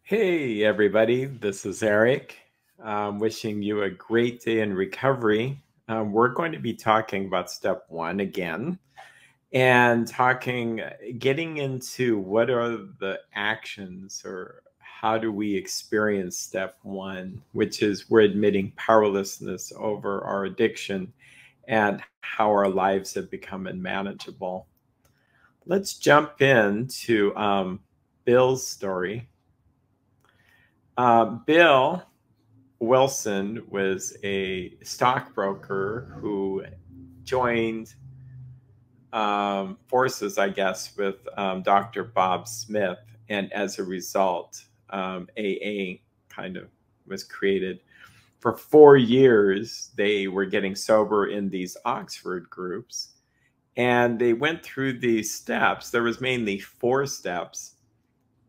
Hey, everybody, this is Erik. Wishing you a great day in recovery. We're going to be talking about step one again and getting into what are the actions or how do we experience step one, which is we're admitting powerlessness over our addiction and how our lives have become unmanageable. Let's jump into Bill's story. Bill Wilson was a stockbroker who joined forces, I guess, with Dr. Bob Smith. And as a result, AA kind of was created. For 4 years, they were getting sober in these Oxford groups. And they went through these steps. There was mainly 4 steps.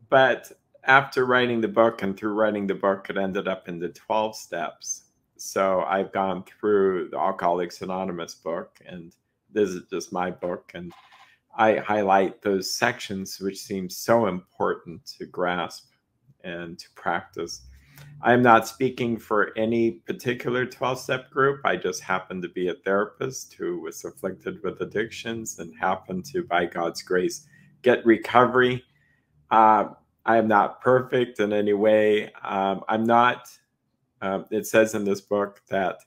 But after writing the book and through writing the book, it ended up in the 12 steps. So I've gone through the Alcoholics Anonymous book, and this is just my book. And I highlight those sections which seem so important to grasp and to practice. I'm not speaking for any particular 12-step group. I just happen to be a therapist who was afflicted with addictions and happened to, by God's grace, get recovery. I am not perfect in any way. I'm not, it says in this book that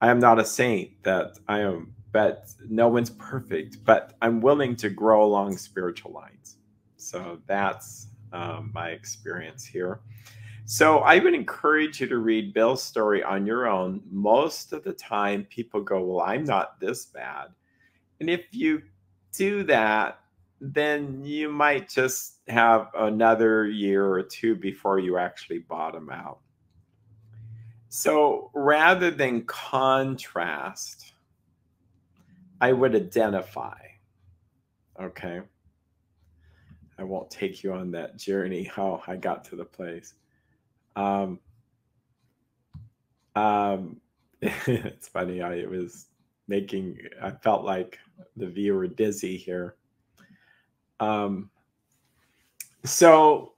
I am not a saint, that I am, but no one's perfect, but I'm willing to grow along spiritual lines. So that's my experience here. So I would encourage you to read Bill's story on your own. Most of the time, people go, well, I'm not this bad. And if you do that, then you might just have another year or two before you actually bottom out. So rather than contrast, I would identify. Okay. I won't take you on that journey, how I got to the place. It's funny. I felt like the viewer dizzy here. So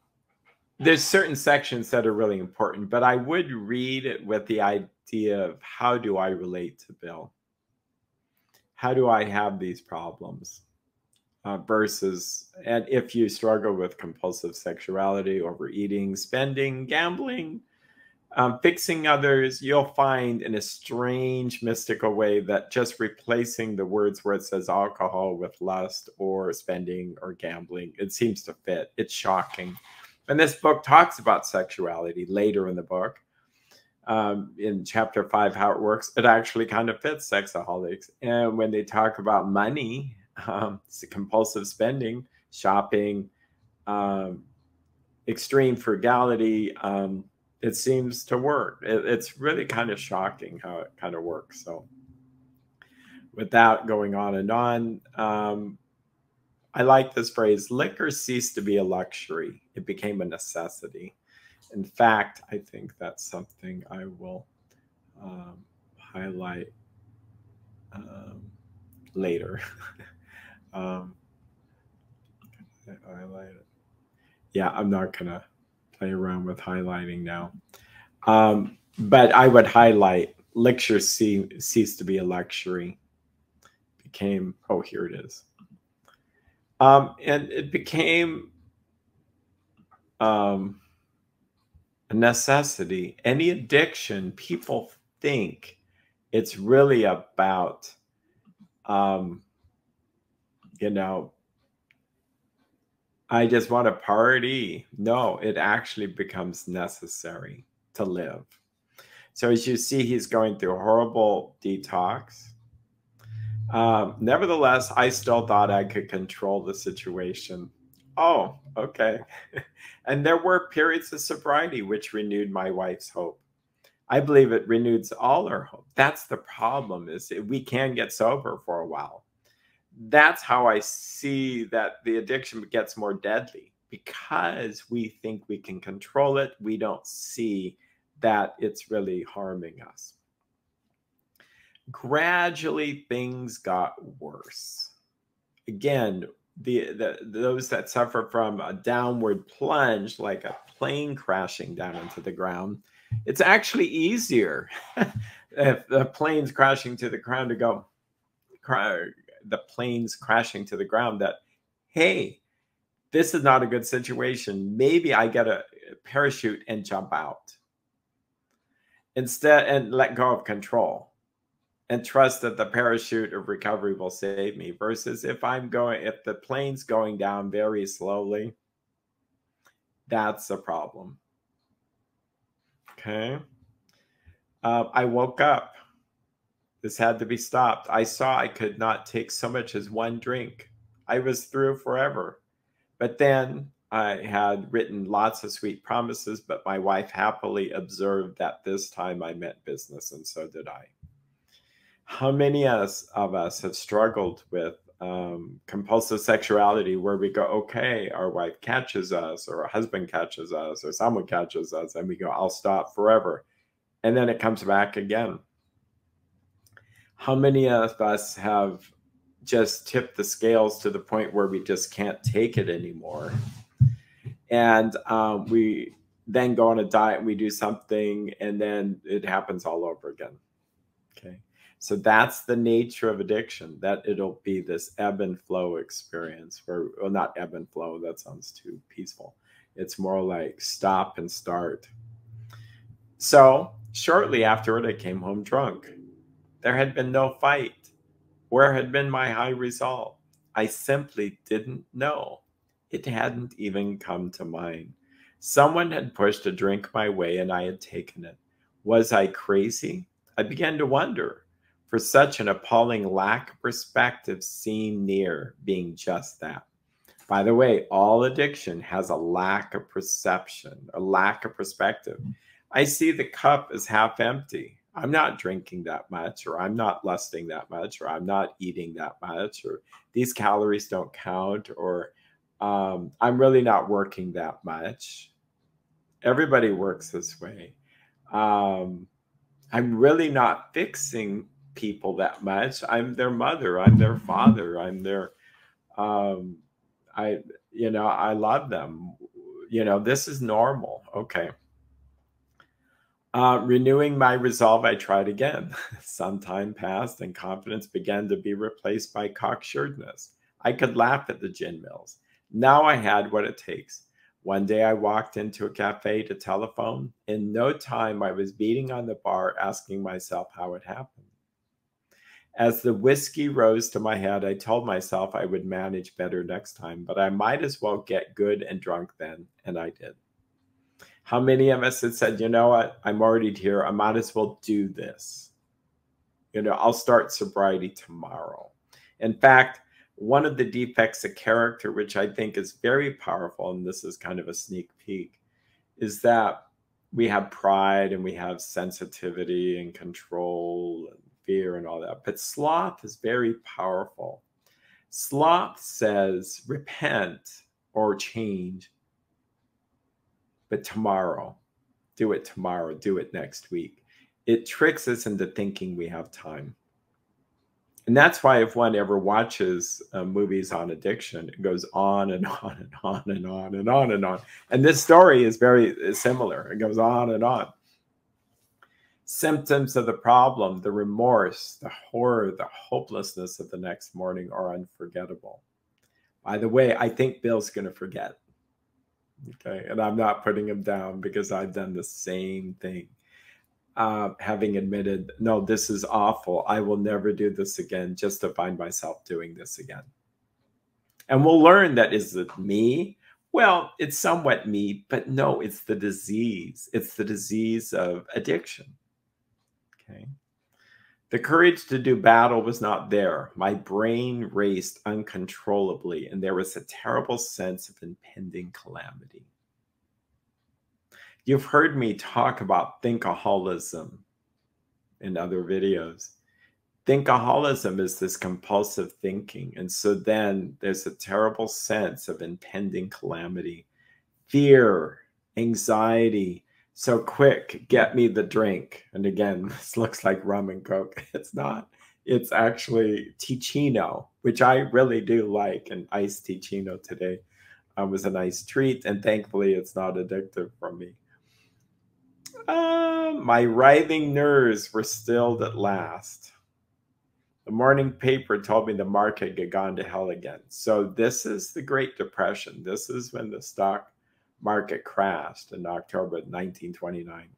there's certain sections that are really important, but I would read it with the idea of how do I relate to Bill? How do I have these problems? Versus, and if you struggle with compulsive sexuality, overeating, spending, gambling, fixing others, you'll find in a strange mystical way that just replacing the words where it says alcohol with lust or spending or gambling, it seems to fit. It's shocking. And this book talks about sexuality later in the book. In chapter 5, how it works, it actually kind of fits sexaholics. And when they talk about money, compulsive spending, shopping, extreme frugality, it seems to work. It's really kind of shocking how it kind of works. So without going on and on, I like this phrase, liquor ceased to be a luxury. It became a necessity. In fact, I think that's something I will highlight later. Highlight it. Yeah, I'm not going to play around with highlighting now. But I would highlight liquor ceased to be a luxury. Became, oh, here it is. And it became a necessity. Any addiction, people think it's really about, I just want to party. No, it actually becomes necessary to live. So as you see, he's going through a horrible detox. Nevertheless, I still thought I could control the situation. Oh, okay. And there were periods of sobriety which renewed my wife's hope. I believe it renews all our hope. That's the problem, is we can get sober for a while. That's how I see that the addiction gets more deadly, because we think we can control it. We don't see that it's really harming us. Gradually, things got worse. Again, those that suffer from a downward plunge, like a plane crashing down into the ground, it's actually easier if the plane's crashing to the ground to go, the plane's crashing to the ground, that, hey, this is not a good situation. Maybe I get a parachute and jump out instead and let go of control and trust that the parachute of recovery will save me, versus if the plane's going down very slowly, that's a problem. Okay. I woke up. This had to be stopped. I saw I could not take so much as one drink. I was through forever. But then I had written lots of sweet promises, but my wife happily observed that this time I meant business, and so did I. How many of us have struggled with compulsive sexuality, where we go, okay, our wife catches us, or our husband catches us, or someone catches us, and we go, I'll stop forever. And then it comes back again. How many of us have just tipped the scales to the point where we just can't take it anymore? And we then go on a diet and we do something, and then it happens all over again. Okay. So that's the nature of addiction, that it'll be this ebb and flow experience where, well, not ebb and flow, that sounds too peaceful. It's more like stop and start. So shortly afterward, I came home drunk. There had been no fight. Where had been my high resolve? I simply didn't know. It hadn't even come to mind. Someone had pushed a drink my way and I had taken it. Was I crazy? I began to wonder, for such an appalling lack of perspective seemed near being just that. By the way, all addiction has a lack of perception, a lack of perspective. I see the cup as half empty. I'm not drinking that much, or I'm not lusting that much, or I'm not eating that much, or these calories don't count, or I'm really not working that much. Everybody works this way. I'm really not fixing people that much. I'm their mother. I'm their father. I'm their, I love them. This is normal. Okay. Renewing my resolve, I tried again. Some time passed and confidence began to be replaced by cocksuredness. I could laugh at the gin mills. Now I had what it takes. One day I walked into a cafe to telephone. In no time, I was beating on the bar, asking myself how it happened. As the whiskey rose to my head, I told myself I would manage better next time, but I might as well get good and drunk then, and I did. How many of us had said, you know what, I'm already here, I might as well do this. I'll start sobriety tomorrow. In fact, one of the defects of character, which I think is very powerful, and this is kind of a sneak peek, is that we have pride and we have sensitivity and control and fear and all that. But sloth is very powerful. Sloth says, repent or change, but tomorrow. Do it tomorrow. Do it next week. It tricks us into thinking we have time. And that's why if one ever watches movies on addiction, it goes on and on and on and on and on and on. And this story is very similar. It goes on and on. Symptoms of the problem, the remorse, the horror, the hopelessness of the next morning are unforgettable. By the way, I think Bill's going to forget. Okay, and I'm not putting him down because I've done the same thing. Having admitted, no, this is awful. I will never do this again, just to find myself doing this again. And we'll learn that, is it me? Well, it's somewhat me, but no, it's the disease. It's the disease of addiction. Okay. The courage to do battle was not there. My brain raced uncontrollably, and there was a terrible sense of impending calamity. You've heard me talk about thinkaholism in other videos. Thinkaholism is this compulsive thinking, and so then there's a terrible sense of impending calamity, fear, anxiety. So quick, get me the drink. And again, this looks like rum and coke. It's not. It's actually Ticino. which I really do like. An iced tea chino today was a nice treat, and thankfully it's not addictive for me. My writhing nerves were stilled at last. The morning paper told me the market had gone to hell again. So this is the Great Depression. This is when the stock market crashed in October 1929.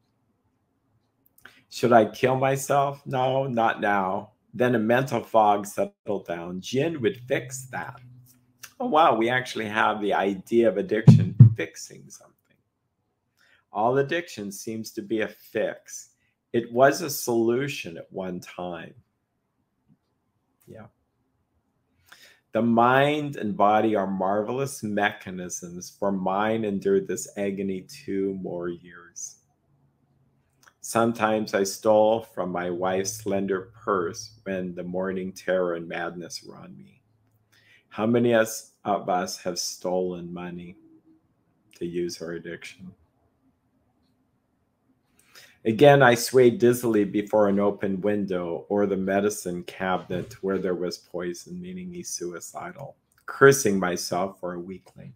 Should I kill myself? No, not now. Then a mental fog settled down. Gin would fix that. Oh, wow, we actually have the idea of addiction fixing something. All addiction seems to be a fix. It was a solution at one time. Yeah. The mind and body are marvelous mechanisms, for mine endured this agony 2 more years. Sometimes I stole from my wife's slender purse when the morning terror and madness were on me. How many of us have stolen money to use our addiction? Again, I swayed dizzily before an open window or the medicine cabinet where there was poison, meaning me suicidal, cursing myself for a weakling.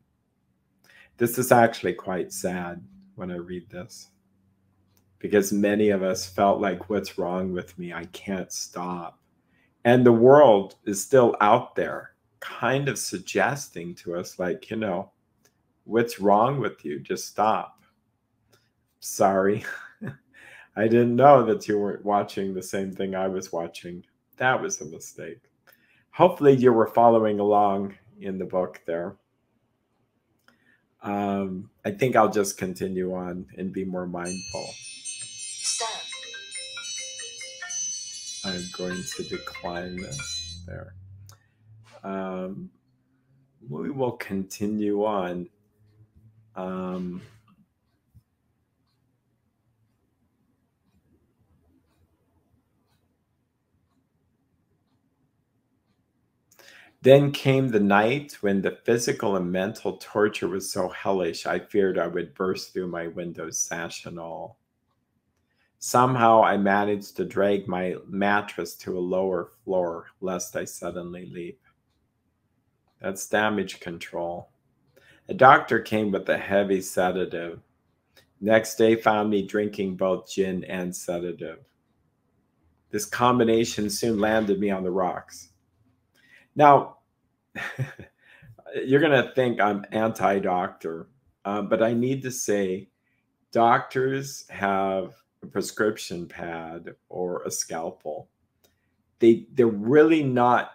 This is actually quite sad when I read this, because many of us felt like, what's wrong with me? I can't stop. And the world is still out there kind of suggesting to us, like, you know, what's wrong with you? Just stop. Sorry. I didn't know that you weren't watching the same thing I was watching. That was a mistake. Hopefully you were following along in the book there. I think I'll just continue on and be more mindful. Stop. I'm going to decline this there. We will continue on. Then came the night when the physical and mental torture was so hellish, I feared I would burst through my window's sash and all. Somehow I managed to drag my mattress to a lower floor, lest I suddenly leap. That's damage control. A doctor came with a heavy sedative. Next day found me drinking both gin and sedative. This combination soon landed me on the rocks. Now, you're going to think I'm anti-doctor, but I need to say doctors have a prescription pad or a scalpel. They're really not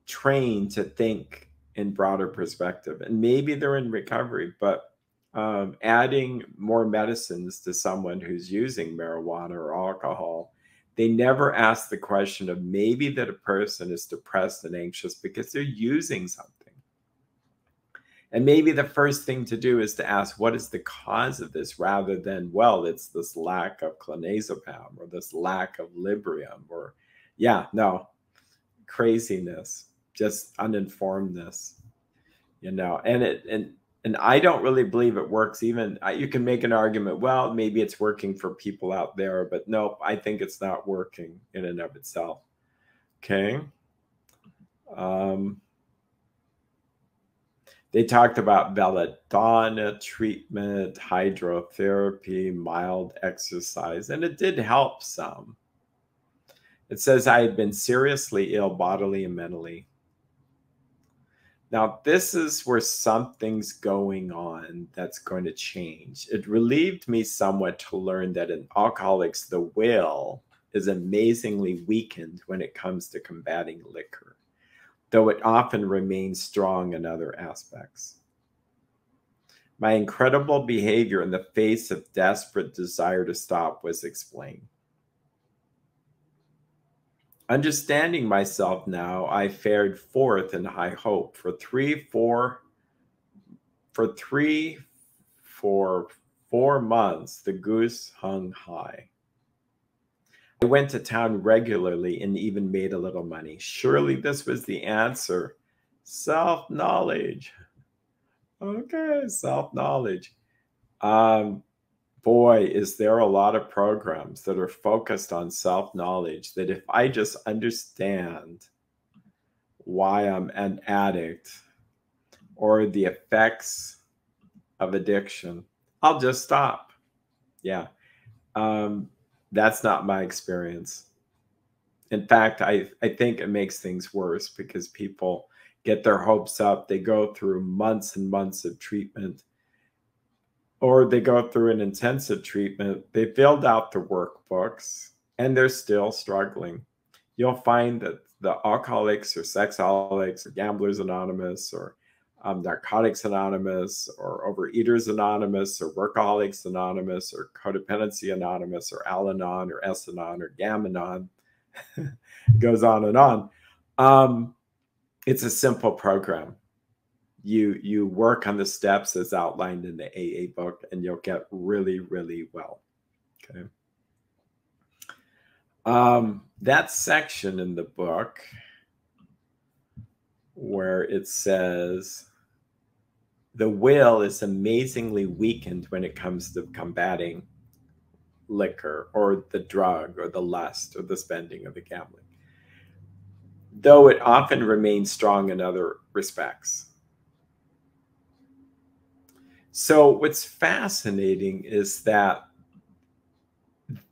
trained to think in broader perspective. And maybe they're in recovery, but adding more medicines to someone who's using marijuana or alcohol, they never ask the question of maybe that a person is depressed and anxious because they're using something. And maybe the first thing to do is to ask, what is the cause of this, rather than, well, it's this lack of clonazepam or this lack of Librium or, yeah, no, craziness, just uninformedness, you know. And I don't really believe it works. Even you can make an argument, well, maybe it's working for people out there, but nope, I think it's not working in and of itself. Okay. They talked about belladonna treatment, hydrotherapy, mild exercise, and it did help some. It says I had been seriously ill bodily and mentally. Now, this is where something's going on that's going to change. It relieved me somewhat to learn that in alcoholics, the will is amazingly weakened when it comes to combating liquor, though it often remains strong in other aspects. My incredible behavior in the face of desperate desire to stop was explained. Understanding myself now, I fared forth in high hope. For 4 months, the goose hung high. I went to town regularly and even made a little money. Surely this was the answer. Self-knowledge. Okay, self-knowledge. Boy, is there a lot of programs that are focused on self-knowledge, that if I just understand why I'm an addict or the effects of addiction, I'll just stop. Yeah. That's not my experience. In fact, I think it makes things worse because people get their hopes up. They go through months and months of treatment, or they go through an intensive treatment. They filled out the workbooks and they're still struggling. You'll find that the alcoholics or sexaholics or gamblers anonymous or narcotics anonymous or overeaters anonymous or workaholics anonymous or codependency anonymous or Al-Anon or S-Anon or Gam-Anon, it goes on and on. It's a simple program. You work on the steps as outlined in the AA book, and you'll get really, really well. Okay. That section in the book where it says the will is amazingly weakened when it comes to combating liquor or the drug or the lust or the spending or the gambling, though it often remains strong in other respects. So what's fascinating is that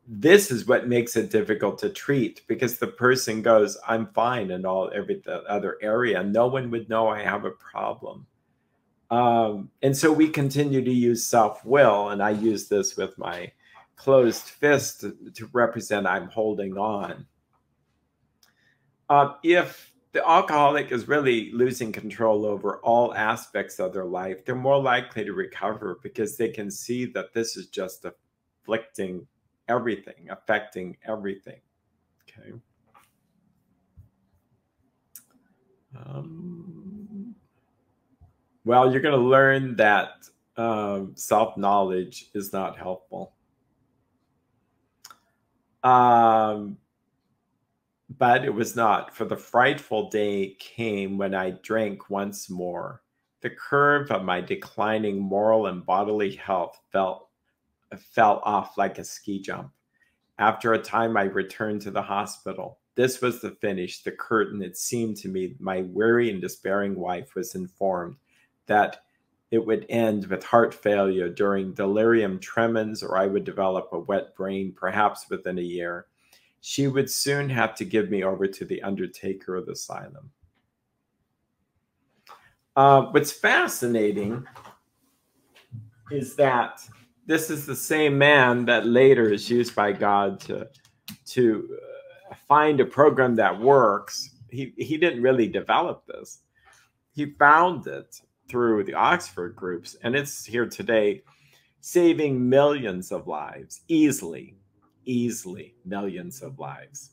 this is what makes it difficult to treat, because the person goes, I'm fine in every other area. No one would know I have a problem. And so we continue to use self-will, and I use this with my closed fist to represent I'm holding on. If the alcoholic is really losing control over all aspects of their life, they're more likely to recover because they can see that this is just affecting everything. Okay. Well, you're going to learn that self-knowledge is not helpful. But it was not, for the frightful day came when I drank once more. The curve of my declining moral and bodily health fell off like a ski jump. After a time, I returned to the hospital. This was the finish, the curtain. It seemed to me my weary and despairing wife was informed that it would end with heart failure during delirium tremens, or I would develop a wet brain, perhaps within a year. She would soon have to give me over to the undertaker of the asylum. What's fascinating is that this is the same man that later is used by God to find a program that works. He didn't really develop this. He found it through the Oxford groups, and it's here today, saving millions of lives, easily millions of lives,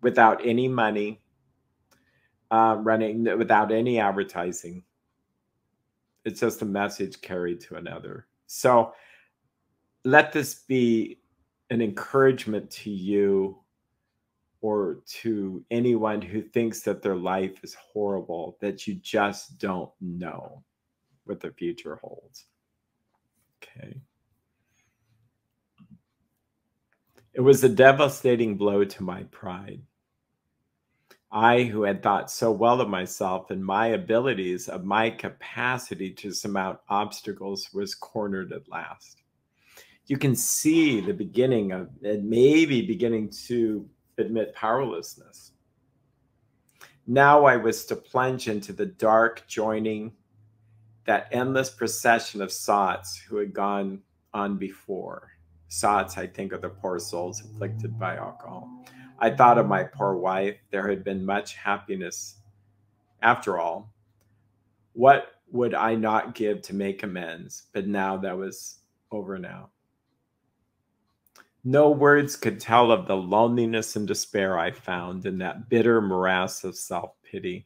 without any money, running without any advertising. It's just a message carried to another. So let this be an encouragement to you or to anyone who thinks that their life is horrible, that you just don't know what the future holds. Okay. It was a devastating blow to my pride. I, who had thought so well of myself and my abilities, of my capacity to surmount obstacles, was cornered at last. You can see the beginning of it, maybe beginning to admit powerlessness. Now I was to plunge into the dark, joining that endless procession of sots who had gone on before. Sots, I think, are the poor souls afflicted by alcohol. I thought of my poor wife. There had been much happiness. After all, what would I not give to make amends? But now that was over now. No words could tell of the loneliness and despair I found in that bitter morass of self-pity.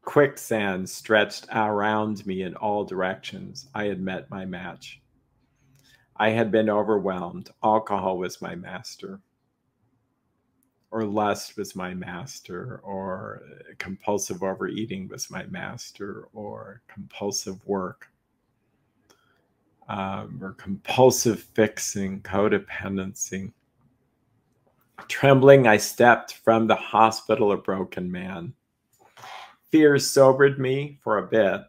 Quicksand stretched around me in all directions. I had met my match. I had been overwhelmed. Alcohol was my master, or lust was my master, or compulsive overeating was my master, or compulsive work, or compulsive fixing, codependency. Trembling, I stepped from the hospital a broken man. Fear sobered me for a bit.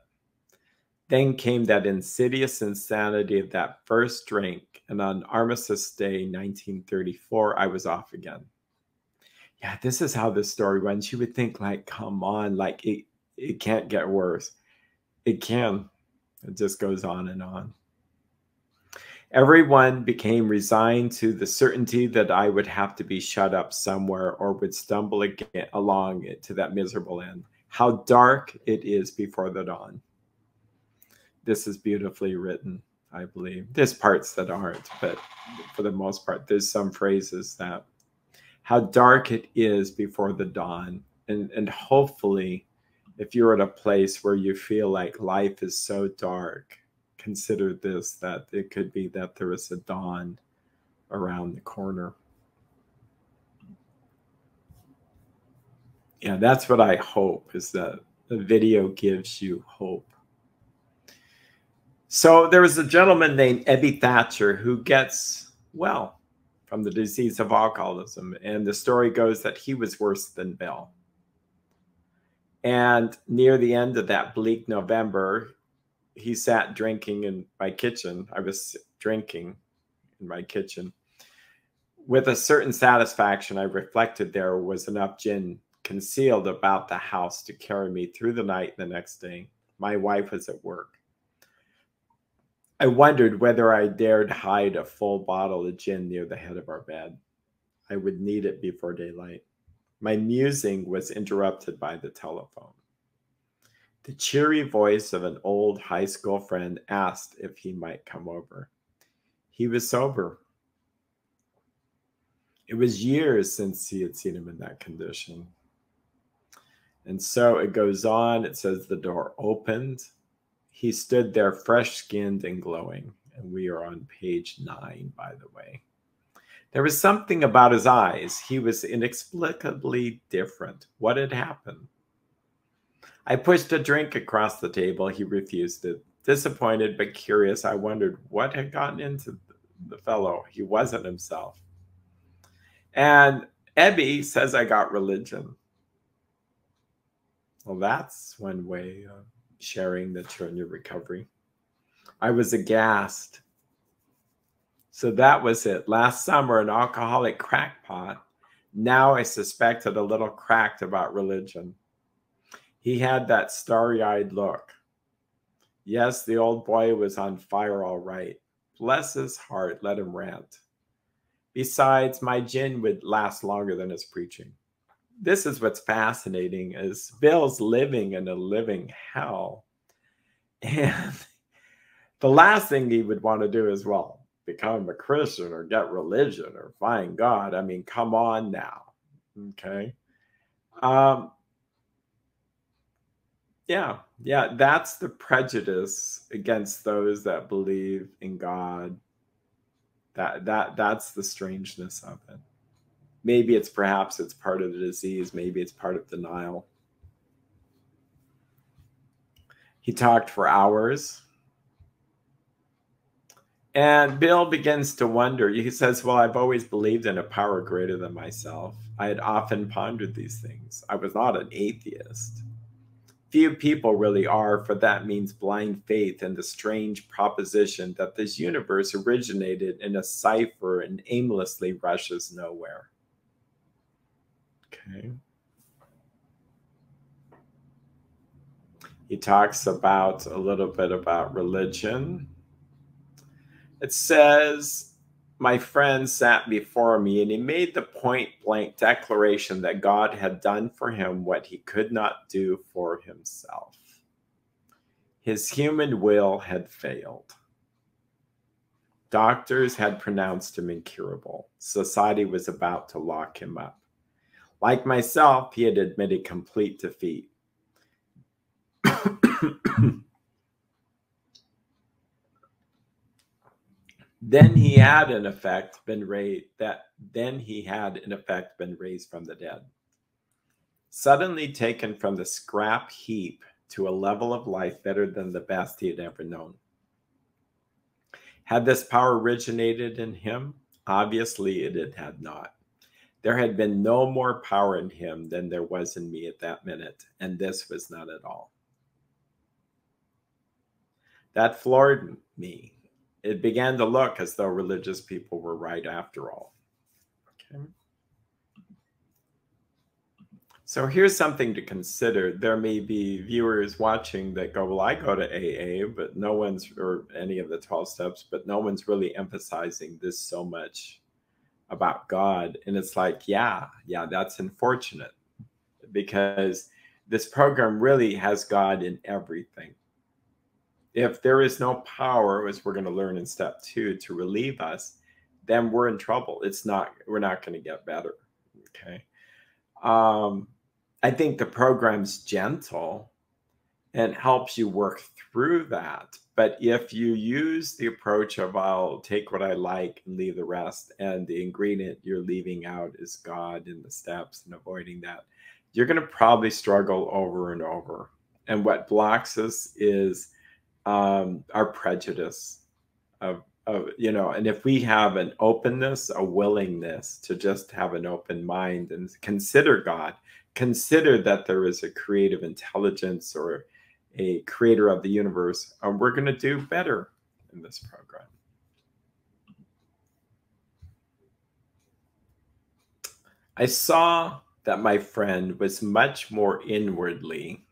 Then came that insidious insanity of that first drink, and on Armistice Day, 1934, I was off again. Yeah, this is how this story runs. You would think, like, come on, like, it can't get worse. It can. It just goes on and on. Everyone became resigned to the certainty that I would have to be shut up somewhere or would stumble along to that miserable end. How dark it is before the dawn. This is beautifully written, I believe. There's parts that aren't, but for the most part, there's some phrases that, how dark it is before the dawn. And hopefully, if you're at a place where you feel like life is so dark, consider this, that it could be that there is a dawn around the corner. Yeah, that's what I hope, is that the video gives you hope. So there was a gentleman named Ebby Thatcher who gets well from the disease of alcoholism. And the story goes that he was worse than Bill. And near the end of that bleak November, he sat drinking in my kitchen. I was drinking in my kitchen. With a certain satisfaction, I reflected there was enough gin concealed about the house to carry me through the night the next day. My wife was at work. I wondered whether I dared hide a full bottle of gin near the head of our bed. I would need it before daylight. My musing was interrupted by the telephone. The cheery voice of an old high school friend asked if he might come over. He was sober. It was years since he had seen him in that condition. And so it goes on. It says the door opened. He stood there fresh-skinned and glowing. And we are on page 9, by the way. There was something about his eyes. He was inexplicably different. What had happened? I pushed a drink across the table. He refused it. Disappointed but curious, I wondered what had gotten into the fellow. He wasn't himself. And Ebby says I got religion. Well, that's one way of sharing that you're in your recovery. I was aghast. So that was it. Last summer, an alcoholic crackpot. Now I suspected a little cracked about religion. He had that starry-eyed look. Yes, the old boy was on fire all right. Bless his heart, let him rant. Besides, my gin would last longer than his preaching. This is what's fascinating, is Bill's living in a living hell. And the last thing he would want to do is, well, become a Christian or get religion or find God. I mean, come on now. Okay. Yeah, that's the prejudice against those that believe in God. That's the strangeness of it. Maybe perhaps it's part of the disease. Maybe it's part of denial. He talked for hours. And Bill begins to wonder. He says, well, I've always believed in a power greater than myself. I had often pondered these things. I was not an atheist. Few people really are, for that means blind faith in the strange proposition that this universe originated in a cipher and aimlessly rushes nowhere. Okay. He talks about a little bit about religion. It says, my friend sat before me and he made the point-blank declaration that God had done for him what he could not do for himself. His human will had failed. Doctors had pronounced him incurable. Society was about to lock him up. Like myself, he had admitted complete defeat. Then he had in effect been raised from the dead. Suddenly taken from the scrap heap to a level of life better than the best he had ever known. Had this power originated in him? Obviously it had not. There had been no more power in him than there was in me at that minute, and this was not at all. That floored me. It began to look as though religious people were right after all. Okay. So here's something to consider. There may be viewers watching that go, well, I go to AA, but no one's, or any of the 12 steps, but no one's really emphasizing this so much about God. And it's like, yeah, that's unfortunate, because this program really has God in everything. If there is no power, as we're going to learn in step 2, to relieve us, then we're in trouble. We're not going to get better. Okay. I think the program's gentle and helps you work through that. But if you use the approach of I'll take what I like and leave the rest, and the ingredient you're leaving out is God in the steps and avoiding that, you're going to probably struggle over and over. And what blocks us is our prejudice of, and if we have an openness, a willingness to just have an open mind and consider God, consider that there is a creative intelligence or a creator of the universe, we're going to do better in this program. I saw that my friend was much more inwardly.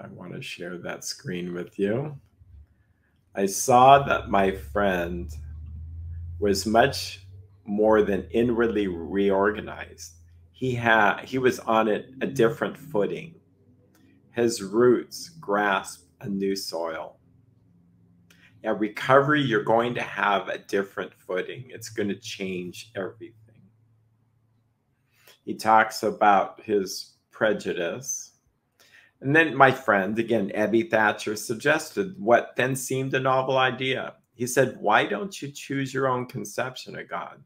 I want to share that screen with you. I saw that my friend was much more than inwardly reorganized. He was on a different footing. His roots grasp a new soil. At recovery, you're going to have a different footing. It's going to change everything. He talks about his prejudice. And then my friend, again, Ebby Thatcher, suggested what then seemed a novel idea. He said, why don't you choose your own conception of God?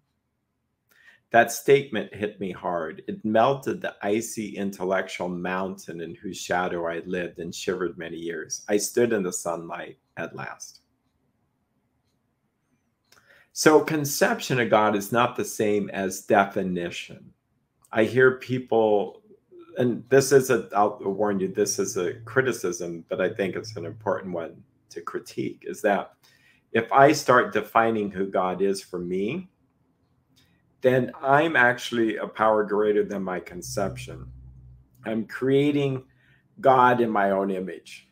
That statement hit me hard. It melted the icy intellectual mountain in whose shadow I lived and shivered many years. I stood in the sunlight at last. So conception of God is not the same as definition. I hear people, and I'll warn you, this is a criticism, but I think it's an important one to critique, is that if I start defining who God is for me, then I'm actually a power greater than my conception. I'm creating God in my own image,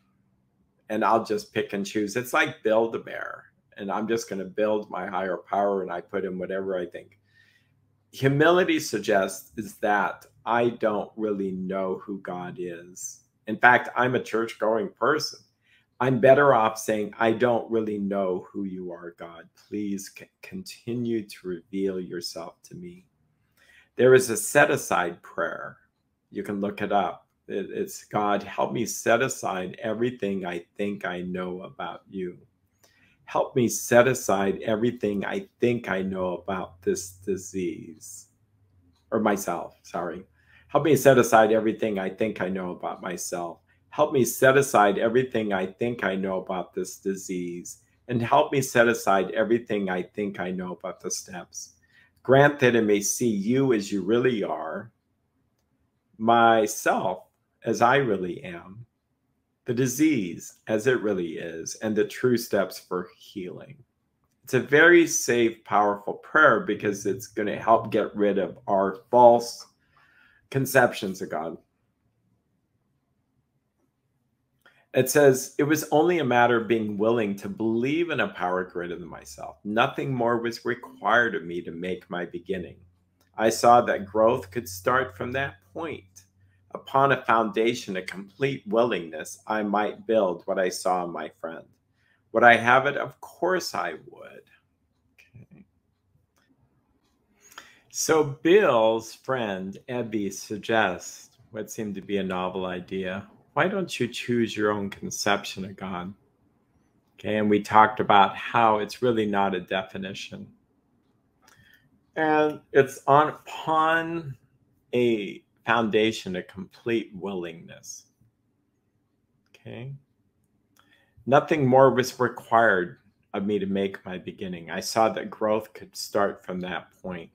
and I'll just pick and choose. It's like Build-A-Bear, and I'm just going to build my higher power, and I put in whatever I think. Humility suggests is that I don't really know who God is. In fact, I'm a church-going person. I'm better off saying, I don't really know who you are, God. Please continue to reveal yourself to me. There is a set-aside prayer. You can look it up. It's, God, help me set aside everything I think I know about you. Help me set aside everything I think I know about this disease. Or myself, sorry. Help me set aside everything I think I know about myself. Help me set aside everything I think I know about this disease, and help me set aside everything I think I know about the steps. Grant that I may see you as you really are, myself as I really am, the disease as it really is, and the true steps for healing. It's a very safe, powerful prayer because it's going to help get rid of our false conceptions of God. It says, it was only a matter of being willing to believe in a power greater than myself. Nothing more was required of me to make my beginning. I saw that growth could start from that point. Upon a foundation of complete willingness, I might build what I saw in my friend. Would I have it? Of course I would. Okay. So Bill's friend, Ebby, suggests what seemed to be a novel idea. Why don't you choose your own conception of God? Okay, and we talked about how it's really not a definition. And it's upon a foundation of complete willingness. Okay. Nothing more was required of me to make my beginning. I saw that growth could start from that point.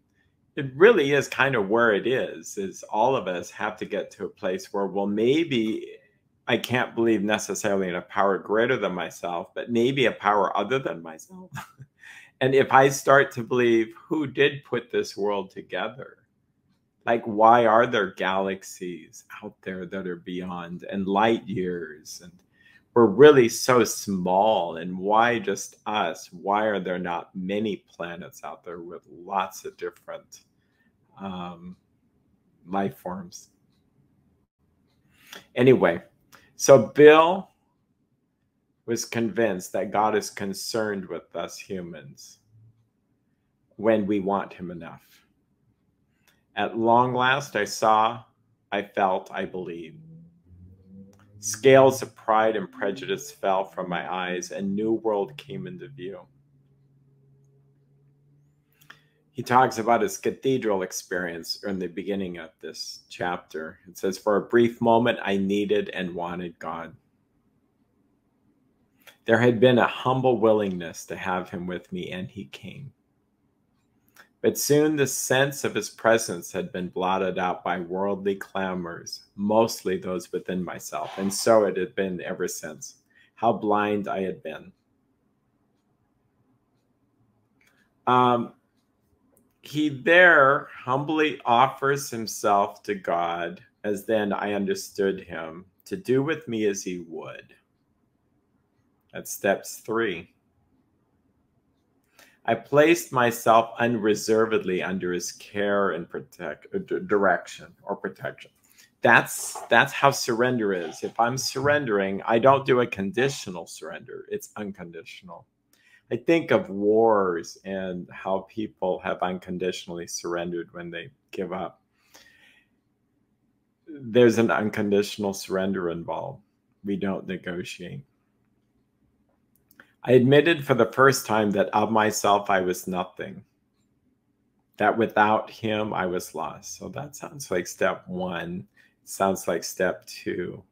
It really is kind of where it is all of us have to get to a place where, well, maybe I can't believe necessarily in a power greater than myself, but maybe a power other than myself. And if I start to believe, who did put this world together? Like, why are there galaxies out there that are beyond and light years? And we're really so small. And why just us? Why are there not many planets out there with lots of different life forms? Anyway, so Bill was convinced that God is concerned with us humans when we want him enough. At long last, I saw, I felt, I believed. Scales of pride and prejudice fell from my eyes, and new world came into view. He talks about his cathedral experience in the beginning of this chapter. It says, for a brief moment, I needed and wanted God. There had been a humble willingness to have him with me, and he came. But soon the sense of his presence had been blotted out by worldly clamors, mostly those within myself. And so it had been ever since. How blind I had been. He there humbly offers himself to God, as then I understood him, to do with me as he would. That's steps 3. I placed myself unreservedly under his care and direction or protection. That's how surrender is. If I'm surrendering, I don't do a conditional surrender. It's unconditional. I think of wars and how people have unconditionally surrendered when they give up. There's an unconditional surrender involved. We don't negotiate. I admitted for the first time that of myself I was nothing, that without him I was lost. So that sounds like step 1. It sounds like step 2.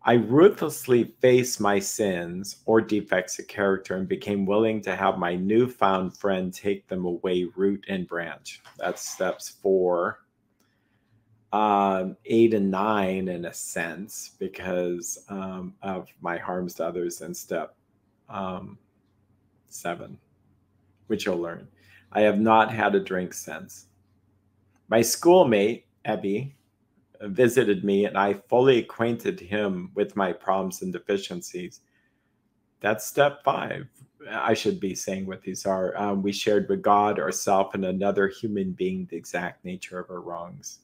I ruthlessly faced my sins or defects of character and became willing to have my newfound friend take them away root and branch. That's steps 4. 8 and 9 in a sense, because of my harms to others, in step 7, which you'll learn. I have not had a drink since. My schoolmate, Ebby, visited me, and I fully acquainted him with my problems and deficiencies. That's step 5. I should be saying what these are. We shared with God, ourselves, and another human being the exact nature of our wrongs.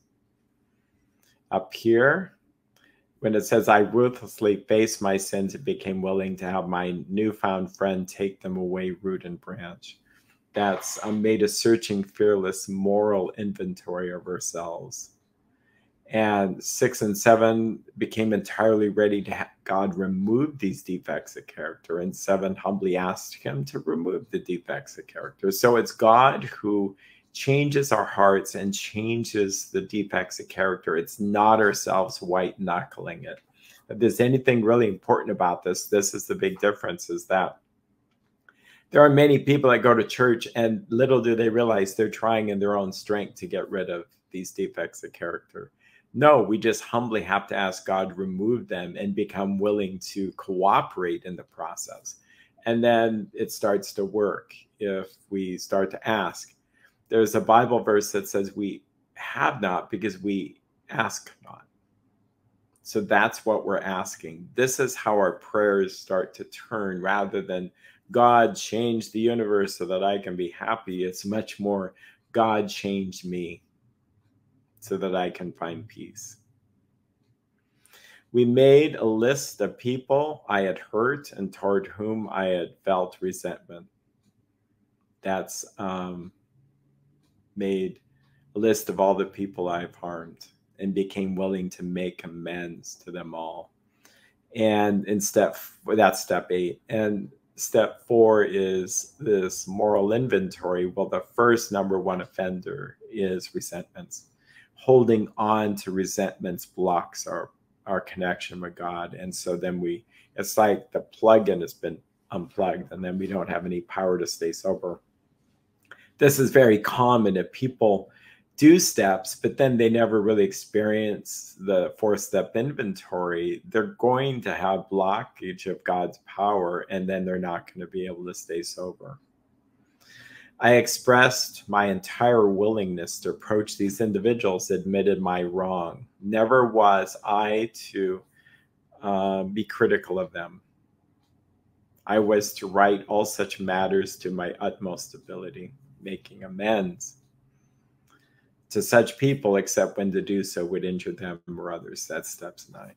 Up here, when it says, I ruthlessly faced my sins and became willing to have my newfound friend take them away root and branch. That's made a searching, fearless, moral inventory of ourselves. And 6 and 7 became entirely ready to have God remove these defects of character. And 7 humbly asked him to remove the defects of character. So it's God who changes our hearts and changes the defects of character. It's not ourselves white knuckling it. If there's anything really important about this is the big difference, is that there are many people that go to church and little do they realize they're trying in their own strength to get rid of these defects of character. No, we just humbly have to ask God to remove them and become willing to cooperate in the process. And then it starts to work if we start to ask. There's a Bible verse that says we have not because we ask not. So that's what we're asking. This is how our prayers start to turn, rather than God change the universe so that I can be happy. It's much more God changed me so that I can find peace. We made a list of people I had hurt and toward whom I had felt resentment. That's made a list of all the people I've harmed and became willing to make amends to them all. And that's step 8. And step 4 is this moral inventory. Well, the first number 1 offender is resentments. Holding on to resentments blocks our connection with God. And so then it's like the plug-in has been unplugged, and then we don't have any power to stay sober. This is very common if people do steps, but then they never really experience the 4-step inventory. They're going to have blockage of God's power, and then they're not going to be able to stay sober. I expressed my entire willingness to approach these individuals, admitted my wrong. Never was I to be critical of them. I was to write all such matters to my utmost ability, making amends to such people, except when to do so would injure them or others. That's steps 9.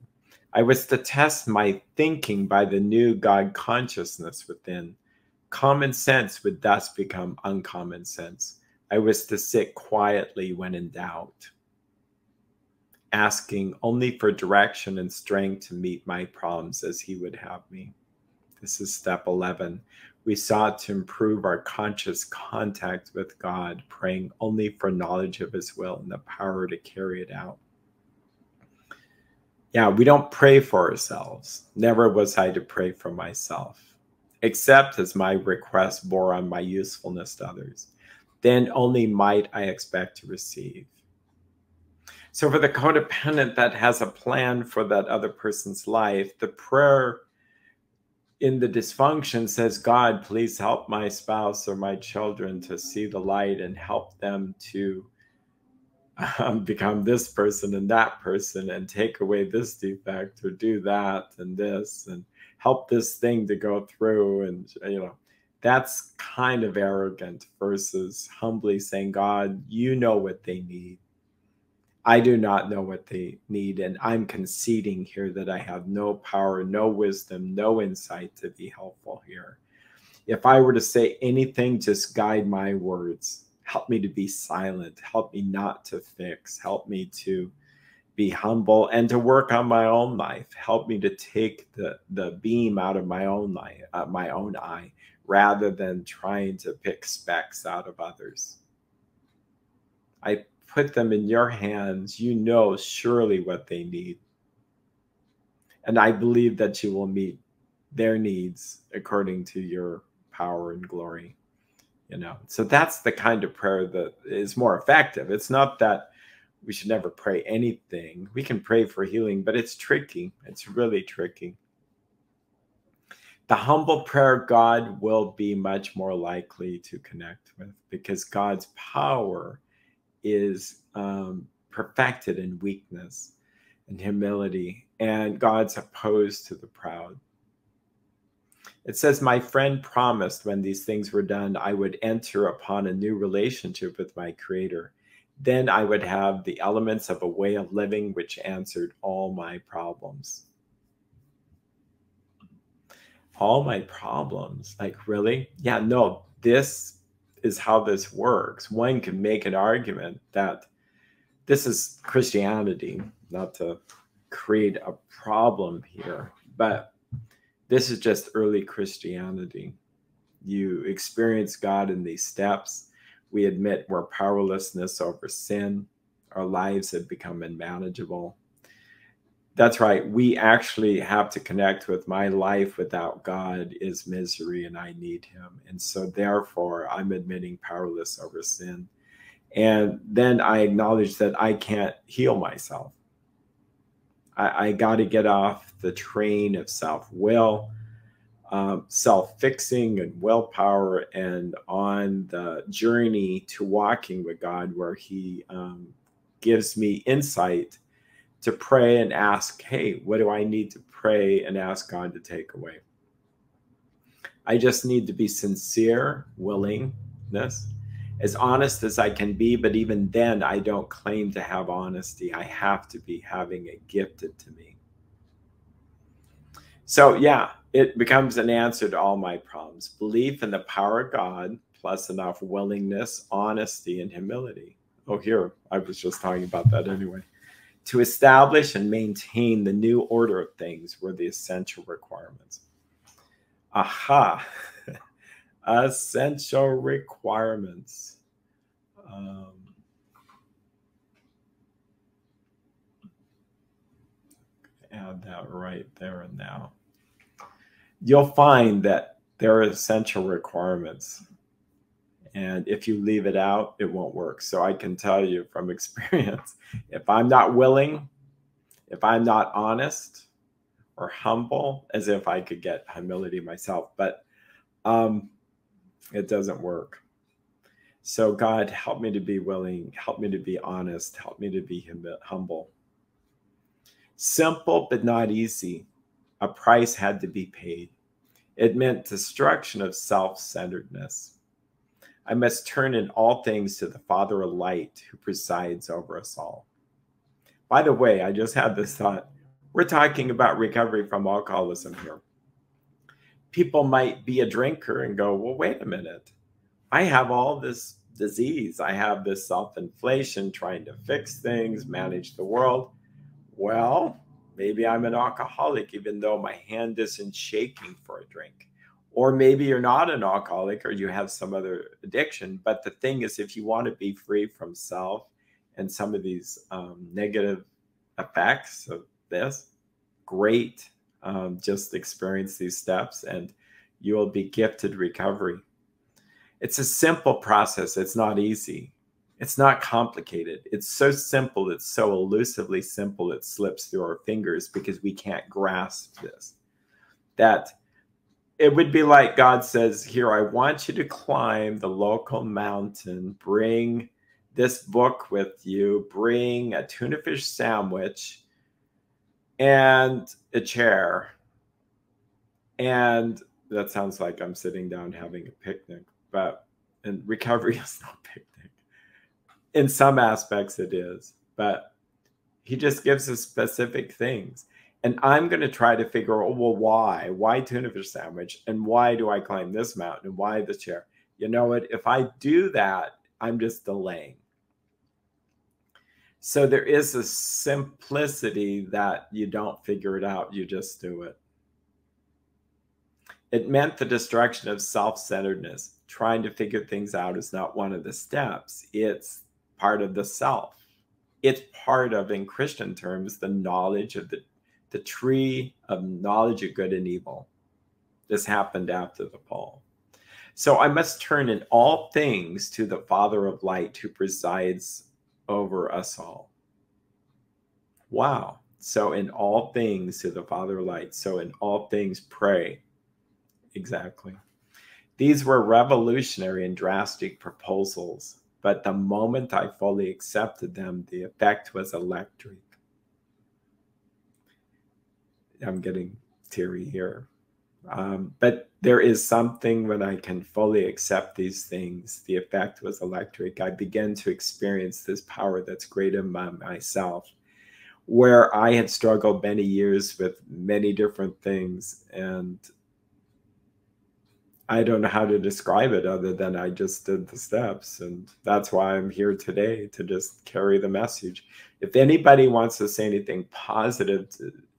I was to test my thinking by the new God consciousness within. Common sense would thus become uncommon sense. I was to sit quietly when in doubt, asking only for direction and strength to meet my problems as he would have me. This is step 11. We sought to improve our conscious contact with God, praying only for knowledge of his will and the power to carry it out. Yeah, we don't pray for ourselves. Never was I to pray for myself, except as my request bore on my usefulness to others. Then only might I expect to receive. So for the codependent that has a plan for that other person's life, the prayer in the dysfunction says, God, please help my spouse or my children to see the light and help them to become this person and that person and take away this defect or do that and this and help this thing to go through. And, that's kind of arrogant versus humbly saying, God, you know what they need. I do not know what they need, and I'm conceding here that I have no power, no wisdom, no insight to be helpful here. If I were to say anything, just guide my words. Help me to be silent. Help me not to fix. Help me to be humble and to work on my own life. Help me to take the beam out of my own eye, rather than trying to pick specks out of others. I put them in your hands. You know surely what they need. And I believe that you will meet their needs according to your power and glory. So that's the kind of prayer that is more effective. It's not that we should never pray anything. We can pray for healing, but it's tricky. It's really tricky. The humble prayer God will be much more likely to connect with, because God's power is perfected in weakness and humility, and God's opposed to the proud. It says, my friend promised when these things were done, I would enter upon a new relationship with my Creator. Then I would have the elements of a way of living which answered all my problems. All my problems? Like, really? Yeah, no, this is how this works. One can make an argument that this is Christianity, not to create a problem here, but this is just early Christianity. You experience God in these steps. We admit we're powerlessness over sin. Our lives have become unmanageable. That's right. We actually have to connect with my life without God is misery, and I need him. And so therefore, I'm admitting powerless over sin. And then I acknowledge that I can't heal myself. I got to get off the train of self-will, self-fixing and willpower, and on the journey to walking with God, where he gives me insight to pray and ask, hey, what do I need to pray and ask God to take away? I just need to be sincere, willingness, as honest as I can be. But even then, I don't claim to have honesty. I have to be having it gifted to me. So yeah, it becomes an answer to all my problems. Belief in the power of God, plus enough willingness, honesty, and humility. Oh, here, I was just talking about that anyway. To establish and maintain the new order of things were the essential requirements. Aha. Essential requirements. Add that right there and now. You'll find that There are essential requirements. And if you leave it out, it won't work. So I can tell you from experience, if I'm not willing, if I'm not honest or humble, as if I could get humility myself, but it doesn't work. So God, help me to be willing, help me to be honest, help me to be humble. Simple, but not easy. A price had to be paid. It meant destruction of self-centeredness. I must turn in all things to the Father of light who presides over us all. By the way, I just had this thought. We're talking about recovery from alcoholism here. People might be a drinker and go, well, wait a minute. I have all this disease. I have this self-inflation, trying to fix things, manage the world. Well, maybe I'm an alcoholic, even though my hand isn't shaking for a drink. Or maybe you're not an alcoholic or you have some other addiction. But the thing is, if you want to be free from self and some of these negative effects of this, great. Just experience these steps and you will be gifted recovery. It's a simple process. It's not easy. It's not complicated. It's so simple. It's so elusively simple. It slips through our fingers because we can't grasp this. That it would be like God says, here, I want you to climb the local mountain, bring this book with you, bring a tuna fish sandwich and a chair. And that sounds like I'm sitting down having a picnic, but in recovery is not picnic. In some aspects it is, but he just gives us specific things. And I'm going to try to figure out, well, why? Why tuna fish sandwich? And why do I climb this mountain? And why the chair? You know what? If I do that, I'm just delaying. So there is a simplicity that you don't figure it out. You just do it. It meant the destruction of self-centeredness. Trying to figure things out is not one of the steps. It's part of the self. It's part of, in Christian terms, the knowledge of the tree of knowledge of good and evil. This happened after the fall. So I must turn in all things to the Father of light who presides over us all. Wow. So in all things to the Father of light. So in all things pray. Exactly. These were revolutionary and drastic proposals, but the moment I fully accepted them, the effect was electric. I'm getting teary here. But there is something when I can fully accept these things, the effect was electric. I began to experience this power that's greater than myself, where I had struggled many years with many different things. And I don't know how to describe it other than I just did the steps. And that's why I'm here today, to just carry the message. If anybody wants to say anything positive,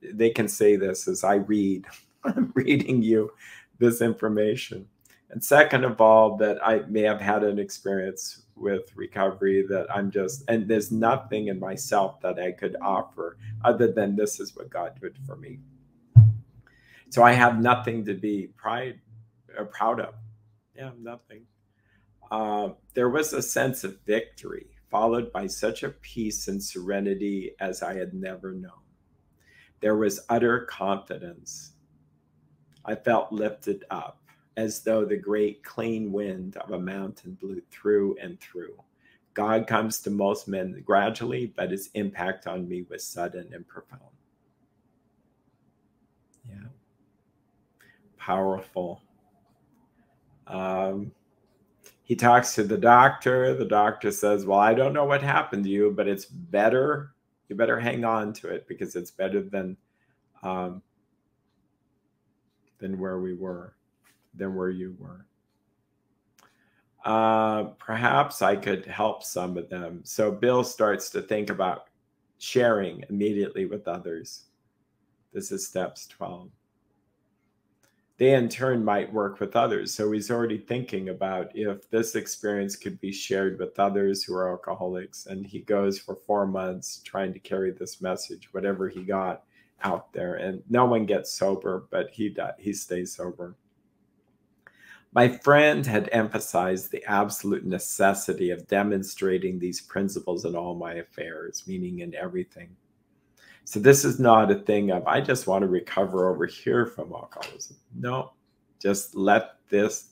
they can say this as I read. I'm reading you this information. And second of all, that I may have had an experience with recovery that I'm just, and there's nothing in myself that I could offer other than this is what God did for me. So I have nothing to be proud of. Yeah, nothing. There was a sense of victory followed by such a peace and serenity as I had never known. There was utter confidence. I felt lifted up as though the great clean wind of a mountain blew through and through. God comes to most men gradually, but his impact on me was sudden and profound. Yeah. Powerful. He talks to the doctor. The doctor says, well, I don't know what happened to you, but it's better. You better hang on to it because it's better than where we were, than where you were. Perhaps I could help some of them. So Bill starts to think about sharing immediately with others. This is steps 12. They in turn might work with others. So he's already thinking about if this experience could be shared with others who are alcoholics. And he goes for 4 months trying to carry this message, whatever he got out there. And no one gets sober, but he stays sober. My friend had emphasized the absolute necessity of demonstrating these principles in all my affairs, meaning in everything. So this is not a thing of, I just want to recover over here from alcoholism. No, just let this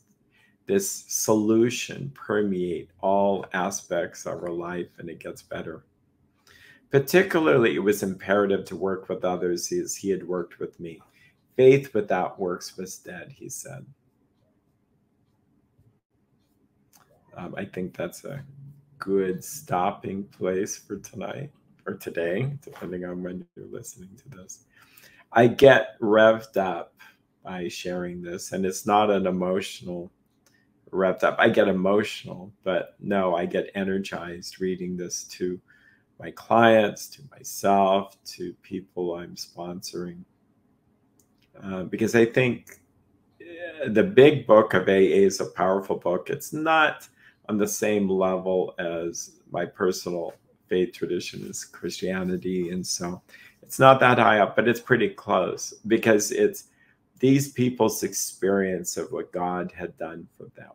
solution permeate all aspects of our life, and it gets better. Particularly, it was imperative to work with others as he had worked with me. Faith without works was dead, he said. I think that's a good stopping place for tonight or today, depending on when you're listening to this. I get revved up by sharing this, and it's not an emotional revved up. I get emotional, but no, I get energized reading this to my clients, to myself, to people I'm sponsoring. Because I think the big book of AA is a powerful book. It's not on the same level as my personal faith tradition is Christianity. And so it's not that high up, but it's pretty close because it's these people's experience of what God had done for them.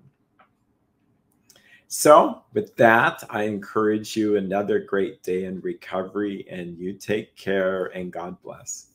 So with that, I encourage you another great day in recovery, and you take care, and God bless.